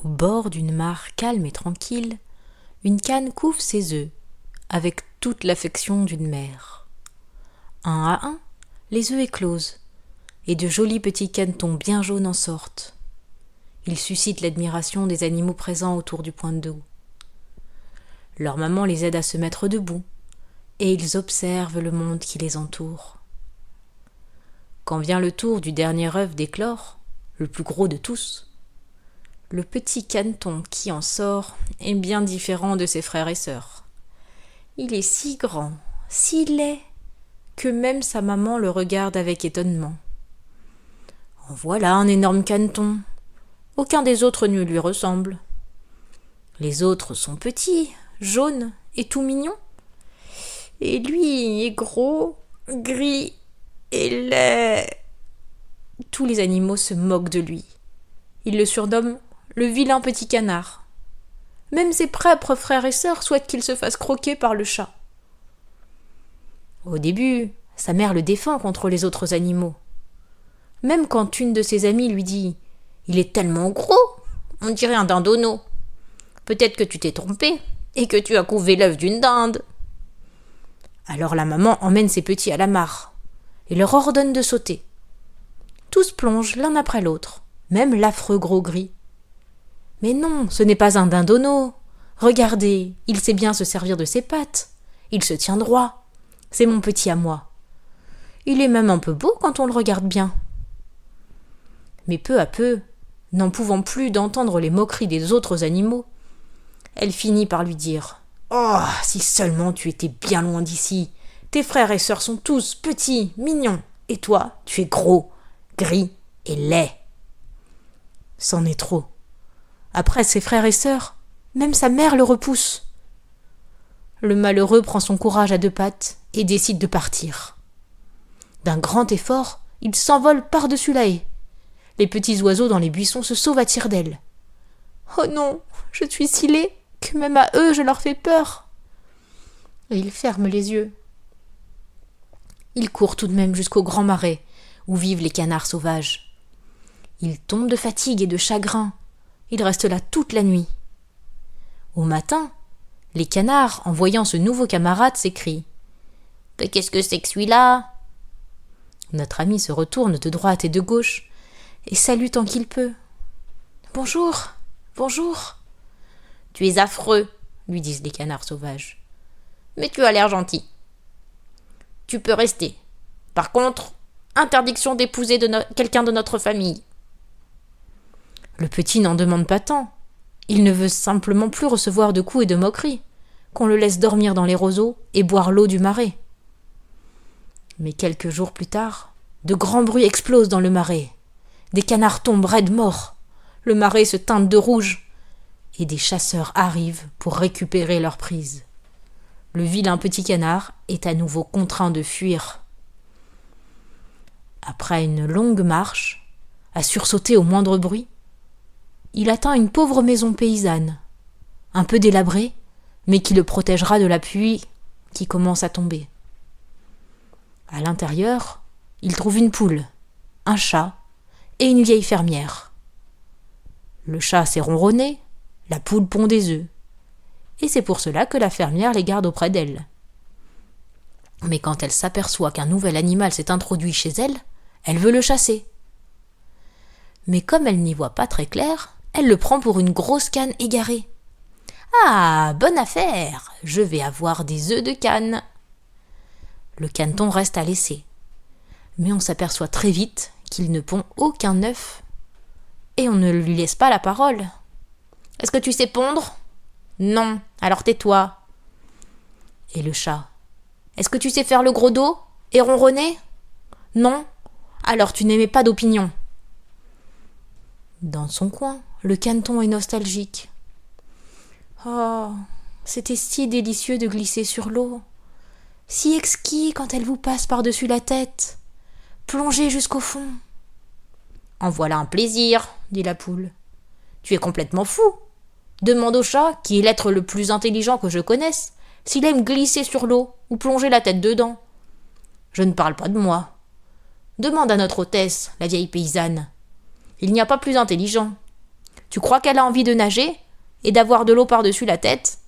Au bord d'une mare calme et tranquille, une cane couve ses œufs, avec toute l'affection d'une mère. Un à un, les œufs éclosent, et de jolis petits canetons bien jaunes en sortent. Ils suscitent l'admiration des animaux présents autour du point d'eau. Leur maman les aide à se mettre debout, et ils observent le monde qui les entoure. Quand vient le tour du dernier œuf d'éclore, le plus gros de tous, le petit caneton qui en sort est bien différent de ses frères et sœurs. Il est si grand, si laid, que même sa maman le regarde avec étonnement. En voilà un énorme caneton. Aucun des autres ne lui ressemble. Les autres sont petits, jaunes et tout mignons. Et lui est gros, gris et laid. Tous les animaux se moquent de lui. Ils le surnomment le vilain petit canard. Même ses propres frères et sœurs souhaitent qu'il se fasse croquer par le chat. Au début, sa mère le défend contre les autres animaux. Même quand une de ses amies lui dit « Il est tellement gros, on dirait un dindonneau. Peut-être que tu t'es trompé et que tu as couvé l'œuf d'une dinde. » Alors la maman emmène ses petits à la mare et leur ordonne de sauter. Tous plongent l'un après l'autre, même l'affreux gros gris. Mais non, ce n'est pas un dindonneau. Regardez, il sait bien se servir de ses pattes. Il se tient droit. C'est mon petit à moi. Il est même un peu beau quand on le regarde bien. Mais peu à peu, n'en pouvant plus d'entendre les moqueries des autres animaux, elle finit par lui dire « Oh, si seulement tu étais bien loin d'ici. Tes frères et sœurs sont tous petits, mignons, et toi, tu es gros, gris et laid. » C'en est trop. Après ses frères et sœurs, même sa mère le repousse. Le malheureux prend son courage à deux pattes et décide de partir. D'un grand effort, il s'envole par-dessus la haie. Les petits oiseaux dans les buissons se sauvent à tire-d'aile. « Oh non, je suis si laid que même à eux je leur fais peur. » Et il ferme les yeux. Il court tout de même jusqu'au grand marais où vivent les canards sauvages. Il tombe de fatigue et de chagrin. Il reste là toute la nuit. Au matin, les canards, en voyant ce nouveau camarade, s'écrient « Mais qu'est-ce que c'est que celui-là ?» Notre ami se retourne de droite et de gauche et salue tant qu'il peut. « Bonjour, bonjour. »« Tu es affreux, » lui disent les canards sauvages. « Mais tu as l'air gentil. Tu peux rester. Par contre, interdiction d'épouser quelqu'un de notre famille. » Le petit n'en demande pas tant. Il ne veut simplement plus recevoir de coups et de moqueries, qu'on le laisse dormir dans les roseaux et boire l'eau du marais. Mais quelques jours plus tard, de grands bruits explosent dans le marais. Des canards tombent raides morts. Le marais se teinte de rouge. Et des chasseurs arrivent pour récupérer leur prise. Le vilain petit canard est à nouveau contraint de fuir. Après une longue marche, à sursauter au moindre bruit, il atteint une pauvre maison paysanne, un peu délabrée, mais qui le protégera de la pluie qui commence à tomber. À l'intérieur, il trouve une poule, un chat et une vieille fermière. Le chat sait ronronner, la poule pond des œufs, et c'est pour cela que la fermière les garde auprès d'elle. Mais quand elle s'aperçoit qu'un nouvel animal s'est introduit chez elle, elle veut le chasser. Mais comme elle n'y voit pas très clair, elle le prend pour une grosse cane égarée. « Ah, bonne affaire, je vais avoir des œufs de cane. » Le caneton reste à l'essai. Mais on s'aperçoit très vite qu'il ne pond aucun œuf. Et on ne lui laisse pas la parole. « Est-ce que tu sais pondre ? » ?»« Non, alors tais-toi. » Et le chat. « Est-ce que tu sais faire le gros dos et ronronner ? » ?»« Non, alors tu n'émets pas d'opinion. » Dans son coin, le caneton est nostalgique. Oh, c'était si délicieux de glisser sur l'eau, si exquis quand elle vous passe par-dessus la tête, plongez jusqu'au fond. « En voilà un plaisir, » dit la poule. « Tu es complètement fou. Demande au chat, qui est l'être le plus intelligent que je connaisse, s'il aime glisser sur l'eau ou plonger la tête dedans. Je ne parle pas de moi. Demande à notre hôtesse, la vieille paysanne. Il n'y a pas plus intelligent. Tu crois qu'elle a envie de nager et d'avoir de l'eau par-dessus la tête?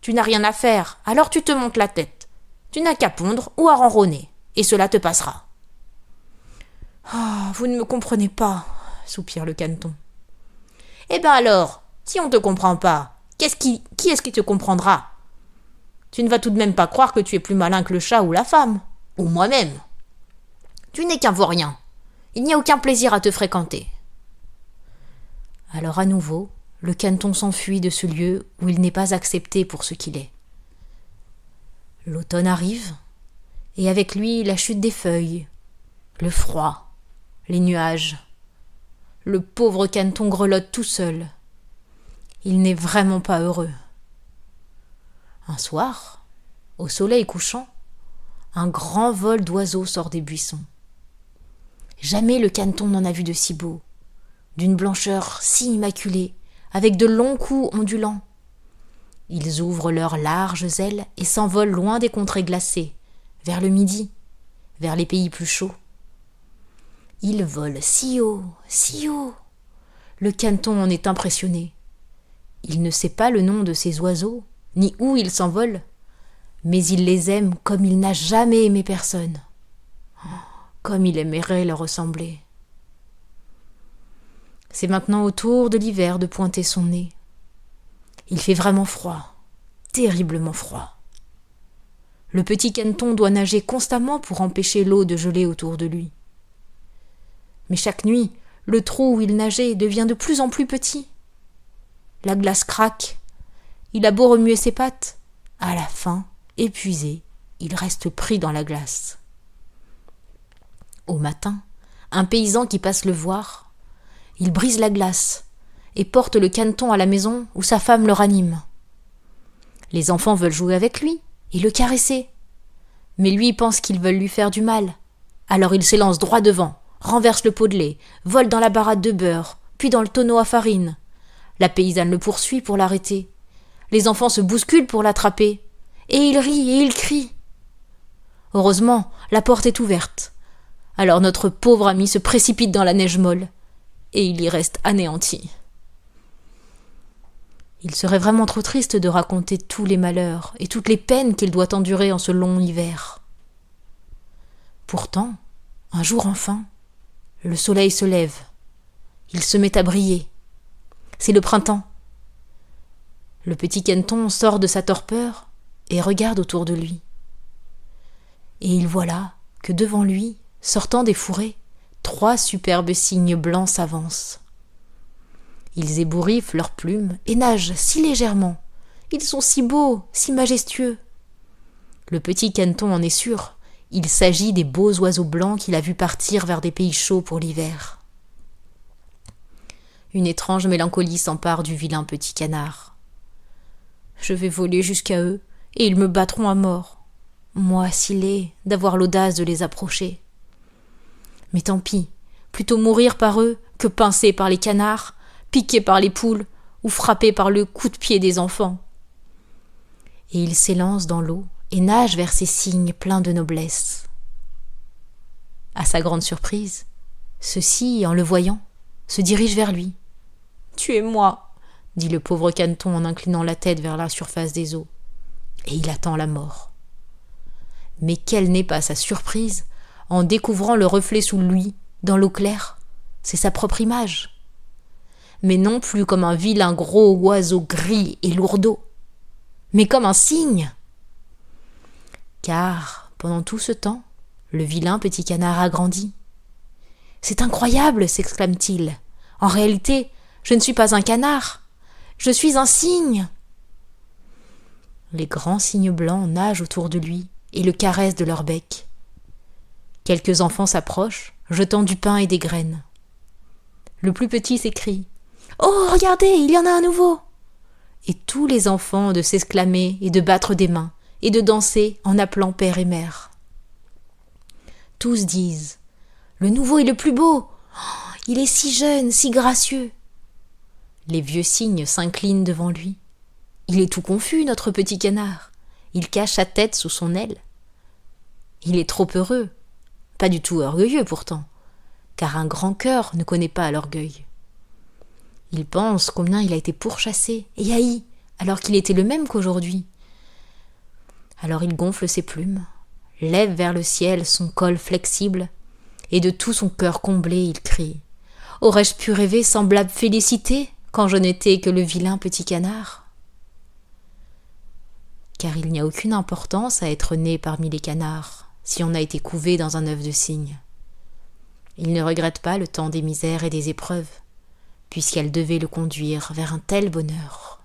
Tu n'as rien à faire, alors tu te montes la tête. Tu n'as qu'à pondre ou à ronronner, et cela te passera. Ah, vous ne me comprenez pas, soupire le caneton. Eh ben alors, si on ne te comprend pas, qui est-ce qui te comprendra? Tu ne vas tout de même pas croire que tu es plus malin que le chat ou la femme, ou moi-même. Tu n'es qu'un vaurien. Il n'y a aucun plaisir à te fréquenter. Alors à nouveau, le caneton s'enfuit de ce lieu où il n'est pas accepté pour ce qu'il est. L'automne arrive, et avec lui la chute des feuilles, le froid, les nuages. Le pauvre caneton grelotte tout seul. Il n'est vraiment pas heureux. Un soir, au soleil couchant, un grand vol d'oiseaux sort des buissons. Jamais le caneton n'en a vu de si beau, d'une blancheur si immaculée, avec de longs coups ondulants. Ils ouvrent leurs larges ailes et s'envolent loin des contrées glacées, vers le midi, vers les pays plus chauds. Ils volent si haut, si haut. Le caneton en est impressionné. Il ne sait pas le nom de ces oiseaux, ni où ils s'envolent, mais il les aime comme il n'a jamais aimé personne. Comme il aimerait leur ressembler. C'est maintenant au tour de l'hiver de pointer son nez. Il fait vraiment froid, terriblement froid. Le petit caneton doit nager constamment pour empêcher l'eau de geler autour de lui. Mais chaque nuit, le trou où il nageait devient de plus en plus petit. La glace craque. Il a beau remuer ses pattes. À la fin, épuisé, il reste pris dans la glace. Au matin, un paysan qui passe le voir, il brise la glace et porte le caneton à la maison où sa femme le ranime. Les enfants veulent jouer avec lui et le caresser. Mais lui pense qu'ils veulent lui faire du mal. Alors il s'élance droit devant, renverse le pot de lait, vole dans la baratte de beurre, puis dans le tonneau à farine. La paysanne le poursuit pour l'arrêter. Les enfants se bousculent pour l'attraper. Et il rit et il crie. Heureusement, la porte est ouverte. Alors notre pauvre ami se précipite dans la neige molle. Et il y reste anéanti. Il serait vraiment trop triste de raconter tous les malheurs et toutes les peines qu'il doit endurer en ce long hiver. Pourtant, un jour enfin, le soleil se lève. Il se met à briller. C'est le printemps. Le petit caneton sort de sa torpeur et regarde autour de lui. Et il voit là que devant lui, sortant des fourrés, 3 superbes cygnes blancs s'avancent. Ils ébouriffent leurs plumes et nagent si légèrement. Ils sont si beaux, si majestueux. Le petit caneton en est sûr. Il s'agit des beaux oiseaux blancs qu'il a vus partir vers des pays chauds pour l'hiver. Une étrange mélancolie s'empare du vilain petit canard. Je vais voler jusqu'à eux, et ils me battront à mort. Moi, si laid, d'avoir l'audace de les approcher. Mais tant pis, plutôt mourir par eux que pincé par les canards, piqué par les poules ou frappé par le coup de pied des enfants. Et il s'élance dans l'eau et nage vers ces cygnes pleins de noblesse. À sa grande surprise, ceux-ci, en le voyant, se dirigent vers lui. « Tuez-moi » dit le pauvre caneton en inclinant la tête vers la surface des eaux. Et il attend la mort. Mais quelle n'est pas sa surprise en découvrant le reflet sous lui, dans l'eau claire. C'est sa propre image. Mais non plus comme un vilain gros oiseau gris et lourdeau, mais comme un cygne. Car, pendant tout ce temps, le vilain petit canard a grandi. « C'est incroyable !» s'exclame-t-il. « En réalité, je ne suis pas un canard, je suis un cygne !» Les grands cygnes blancs nagent autour de lui et le caressent de leur bec. Quelques enfants s'approchent, jetant du pain et des graines. Le plus petit s'écrie « Oh, regardez, il y en a un nouveau !» Et tous les enfants de s'exclamer et de battre des mains et de danser en appelant père et mère. Tous disent « Le nouveau est le plus beau ! Oh, il est si jeune, si gracieux !» Les vieux cygnes s'inclinent devant lui. Il est tout confus, notre petit canard. Il cache sa tête sous son aile. Il est trop heureux, pas du tout orgueilleux pourtant, car un grand cœur ne connaît pas l'orgueil. Il pense combien il a été pourchassé et haï, alors qu'il était le même qu'aujourd'hui. Alors il gonfle ses plumes, lève vers le ciel son col flexible, et de tout son cœur comblé, il crie : « Aurais-je pu rêver semblable félicité quand je n'étais que le vilain petit canard ?» Car il n'y a aucune importance à être né parmi les canards, si on a été couvé dans un œuf de cygne. Il ne regrette pas le temps des misères et des épreuves, puisqu'elles devaient le conduire vers un tel bonheur.